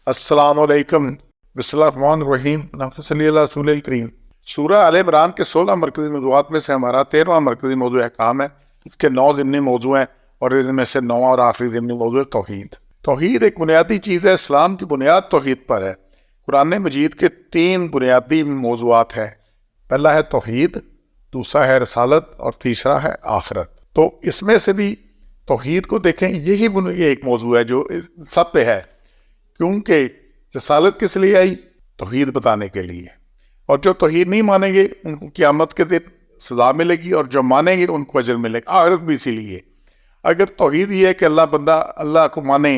السلام علیکم، بسم اللہ الرحمن الرحیم، اللہم صلی علی رسول الکریم۔ سورہ آل عمران کے 16 مرکزی موضوعات میں سے ہمارا 13واں مرکزی موضوع احکام ہے۔ اس کے 9 ضمنی موضوع ہیں اور ان میں سے 9واں اور آخری ضمنی موضوع ہے توحید۔ توحید ایک بنیادی چیز ہے، اسلام کی بنیاد توحید پر ہے۔ قرآن مجید کے 3 بنیادی موضوعات ہیں، پہلا ہے توحید، دوسرا ہے رسالت اور تیسرا ہے آخرت۔ تو اس میں سے بھی توحید کو دیکھیں، یہی ایک موضوع ہے جو سب پہ ہے، کیونکہ رسالت کس لیے آئی؟ توحید بتانے کے لیے، اور جو توحید نہیں مانیں گے ان کو قیامت کے دن سزا ملے گی، اور جو مانیں گے ان کو اجر ملے گا، آخرت بھی اسی لیے۔ اگر توحید یہ ہے کہ بندہ اللہ کو مانے،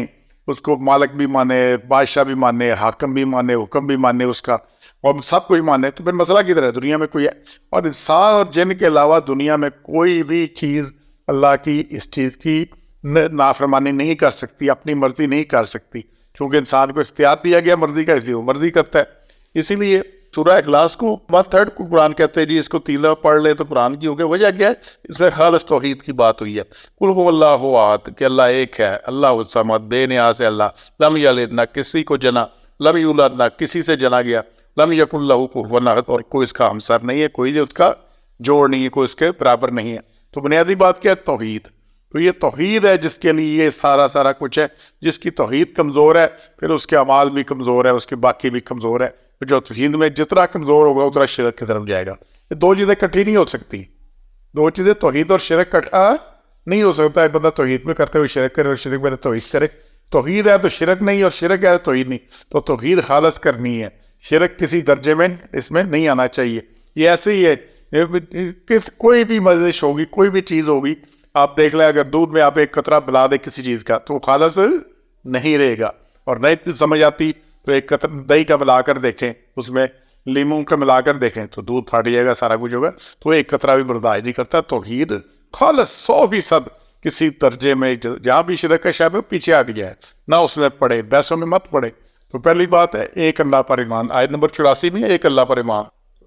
اس کو مالک بھی مانے، بادشاہ بھی مانے، حاکم بھی مانے، حکم بھی مانے اس کا، اور سب کوئی مانے، تو پھر مسئلہ کدھر ہے؟ دنیا میں کوئی ہے؟ اور انسان اور جن کے علاوہ دنیا میں کوئی بھی چیز اللہ کی اس چیز کی نافرمانی نہیں کر سکتی، اپنی مرضی نہیں کر سکتی، کیونکہ انسان کو اختیار دیا گیا مرضی کا، اس لیے وہ مرضی کرتا ہے۔ اسی لیے سورہ اخلاص کو 1/3 کو قرآن کہتے ہیں جی اس کو 3 دفعہ پڑھ لے تو قرآن کی ہو گیا۔ وجہ کیا ہے؟ اس میں خالص توحید کی بات ہوئی ہے۔ قل هو اللہ احد، کہ اللہ ایک ہے، اللہ الصمد، بے نیاز ہے اللہ، لم یلد، نہ کسی کو جنا، لم یولد، نہ کسی سے جنا گیا، لم یکن لہ کفوا احد، اور کوئی اس کا ہمسر نہیں ہے، کوئی اس کا جوڑ نہیں ہے، کوئی اس کے برابر نہیں ہے۔ تو بنیادی بات کیا ہے؟ توحید۔ تو یہ توحید ہے جس کے لیے یہ سارا کچھ ہے۔ جس کی توحید کمزور ہے پھر اس کے اعمال بھی کمزور ہے، اس کے باقی بھی کمزور ہے۔ جو توحید میں جتنا کمزور ہوگا اتنا شرک کی طرف جائے گا۔ یہ 2 چیزیں اکٹھی نہیں ہو سکتی، 2 چیزیں توحید اور شرک اکٹھا نہیں ہو سکتا ہے۔ بندہ توحید میں کرتے ہوئے شرک کرے اور شرک میں توحید کرے، توحید ہے تو شرک نہیں، اور شرک ہے تو توحید نہیں۔ تو توحید خالص کرنی ہے، شرک کسی درجے میں اس میں نہیں آنا چاہیے۔ یہ ایسے ہی ہے، کوئی بھی مزش ہوگی، کوئی بھی چیز ہوگی، آپ دیکھ لیں اگر دودھ میں آپ ایک قطرہ ملا دیں کسی چیز کا تو وہ خالص نہیں رہے گا، اور نہیں سمجھ آتی تو ایک قطرہ دہی کا ملا کر دیکھیں، اس میں لیموں کا ملا کر دیکھیں تو دودھ پھٹ جائے گا، سارا کچھ ہوگا، تو ایک قطرہ بھی برداشت نہیں کرتا۔ توحید خالص 100% کسی درجے میں جہاں بھی شرک کا شے میں پیچھے ہٹ گیا ہے، نہ اس میں پڑے، بحثوں میں مت پڑے۔ تو پہلی بات ہے ایک اللہ پر ایمان، آیت نمبر 84 میں ایک اللہ پر ایمان،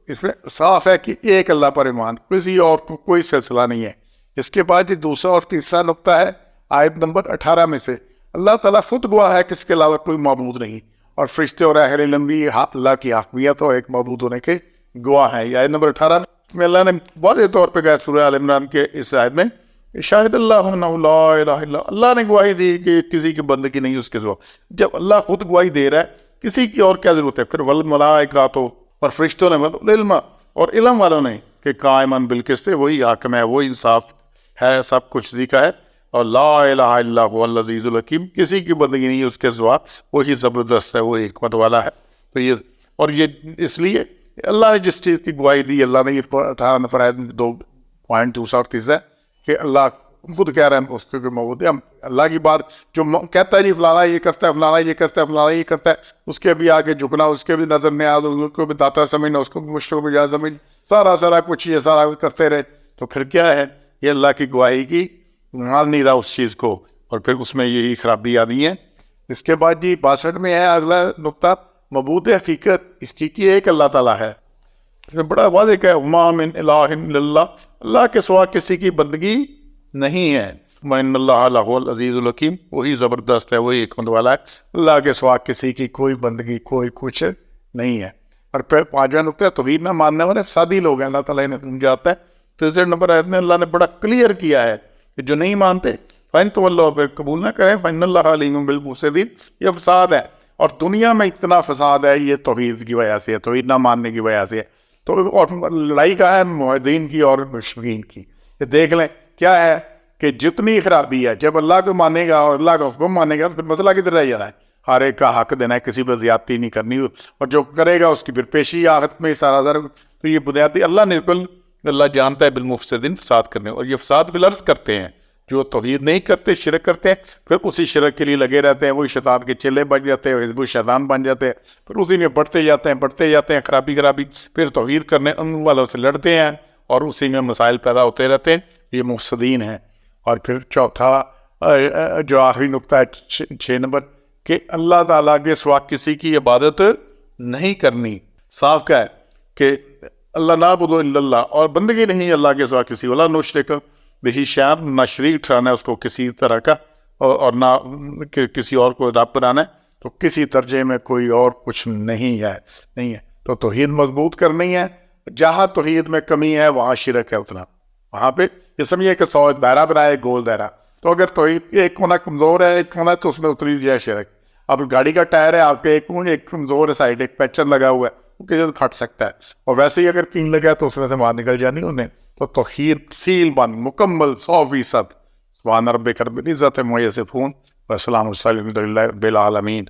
اس میں صاف ہے کہ ایک اللہ پر ایمان، کسی اور کو کوئی سلسلہ نہیں ہے۔ اس کے بعد یہ دوسرا اور تیسرا نقطہ ہے آیت نمبر 18 میں سے، اللہ تعالیٰ خود گواہ ہے کہ اس کے علاوہ کوئی معبود نہیں، اور فرشتے اور اہل علم بھی اللہ کی حقیقت اور ایک معبود ہونے کے گواہ ہیں۔ یہ آیت نمبر 18 میں اللہ نے واضح طور پہ کہا سورہ آل عمران کے اس آیت میں، شاہد اللہ انہ لا الہ الا اللہ نے گواہی دی کہ کسی کی بندگی نہیں اس کے سوا۔ جب اللہ خود گواہی دے رہا ہے کسی کی اور کیا ضرورت ہے؟ پھر والملائکۃ، اور فرشتوں نے، والعلم، اور علم والوں نے، کہ قائماً بالقسط، وہی حاکم ہے، وہی انصاف ہے، سب کچھ سیکھا ہے، اور لا الہ الا هو العزیز الحکیم، کسی کی بندگی نہیں اس کے سوا، وہی زبردست ہے، وہی حکمت والا ہے۔ تو یہ اس لیے اللہ نے جس چیز کی گواہی دی، اللہ نے یہ 18 نفر ہے، 2 پوائنٹ دوسرا اور تیسرا ہے کہ اللہ خود کہہ رہے ہیں اس کے موجود ہے۔ ہم اللہ کی بات جو کہتا ہے جی فلانا یہ کرتا ہے، فلانا یہ کرتا ہے، فلانا یہ کرتا ہے، اس کے بھی آگے جھکنا، اس کے بھی نظر نیاز، اس کو بھی داتا سمجھنا، اس کو بھی مشرک بھی جائز سمجھ، سارا کچھ یہ سارا کرتے رہے، تو پھر کیا ہے؟ یہ اللہ کی گواہی کی مان نہیں رہا اس چیز کو، اور پھر اس میں یہی خرابی آنی ہے۔ اس کے بعد جی 62 میں ہے اگلا نقطہ، معبود حقیقی ایک اللہ تعالیٰ ہے۔ اس میں بڑا واضح کہ وما من الہ الا اللہ، اللہ کے سوا کسی کی بندگی نہیں ہے۔ وَإِنَّ اللَّهَ لَهُوَ الْعَزِيزُ الْحَكِيمُ، وہی زبردست ہے، وہی حکمت والا ہے، اللہ کے سوا کسی کی کوئی بندگی، کوئی کچھ نہیں ہے۔ اور پھر 5واں نقطہ، توحید نہ ماننے والے فسادی لوگ ہیں، اللہ تعالیٰ انہیں سمجھاتا ہے۔ 3 نمبر آیت میں اللہ نے بڑا کلیئر کیا ہے کہ جو نہیں مانتے فَإِن تَوَلَّوْا، پھر قبول نہ کریں، فَإِنَّ اللَّهَ عَلِيمٌ بِالْمُفْسِدِينَ، یہ فساد ہے، اور دنیا میں اتنا فساد ہے یہ توحید کی وجہ سے ہے، توحید نہ ماننے کی وجہ سے ہے۔ تو اور لڑائی کا ہے موحدین کی اور مشرکین کی۔ یہ دیکھ لیں کیا ہے کہ جتنی خرابی ہے، جب اللہ کو مانے گا اور اللہ کا حکم مانے گا پھر مسئلہ کدھر رہ جانا ہے؟ ہر ایک کا حق دینا ہے، کسی پر زیادتی نہیں کرنی، اور جو کرے گا اس کی پھر پیشی آخرت میں سارا۔ تو یہ بنیادی اللہ نے اللہ جانتا ہے بالمفسدین، فساد کرنے، اور یہ فساد فی الارض کرتے ہیں، جو توحید نہیں کرتے، شرک کرتے ہیں، پھر اسی شرک کے لیے لگے رہتے ہیں، وہی شیطان کے چیلے بن جاتے ہیں، حزب الشیطان بن جاتے ہیں، پھر اسی میں بڑھتے جاتے ہیں خرابی، پھر توحید کرنے ان والوں سے لڑتے ہیں، اور اسی میں مسائل پیدا ہوتے رہتے ہیں، یہ مفسدین ہیں۔ اور پھر چوتھا جو آخری نقطہ ہے 6 نمبر، کہ اللہ تعالیٰ کے سوا کسی کی عبادت نہیں کرنی۔ صاف کیا ہے کہ اللہ نعبد الا اللہ، اور بندگی نہیں اللہ کے سوا کسی، ولا نشرک بہ شیئا، نہ شریک ٹھہرانا ہے اس کو کسی طرح کا، اور نہ کسی اور کو رب بنانا ہے۔ تو کسی درجے میں کوئی اور کچھ نہیں ہے تو توحید مضبوط کرنی ہے. جہاں توحید میں کمی ہے وہاں شرک ہے اتنا. وہاں پہ یہ سمجھیے کہ 100 دائرہ بنائے گول دائرہ, تو اگر توحید ایک کونا کمزور ہے ایک کونا تو اس میں اتری جائے شرک. اب گاڑی کا ٹائر ہے آپ کے ایک کمزور ہے سائڈ, ایک پینچر لگا ہوا ہے, وہ کسی سے پھٹ سکتا ہے, اور ویسے ہی اگر تین لگا تو اس میں سے باہر نکل جانی انہیں. تو توحید سیل بند مکمل 100%. سبحان ربک رب العزت عما یصفون والسلام علی المرسلین والحمد للہ رب العالمین.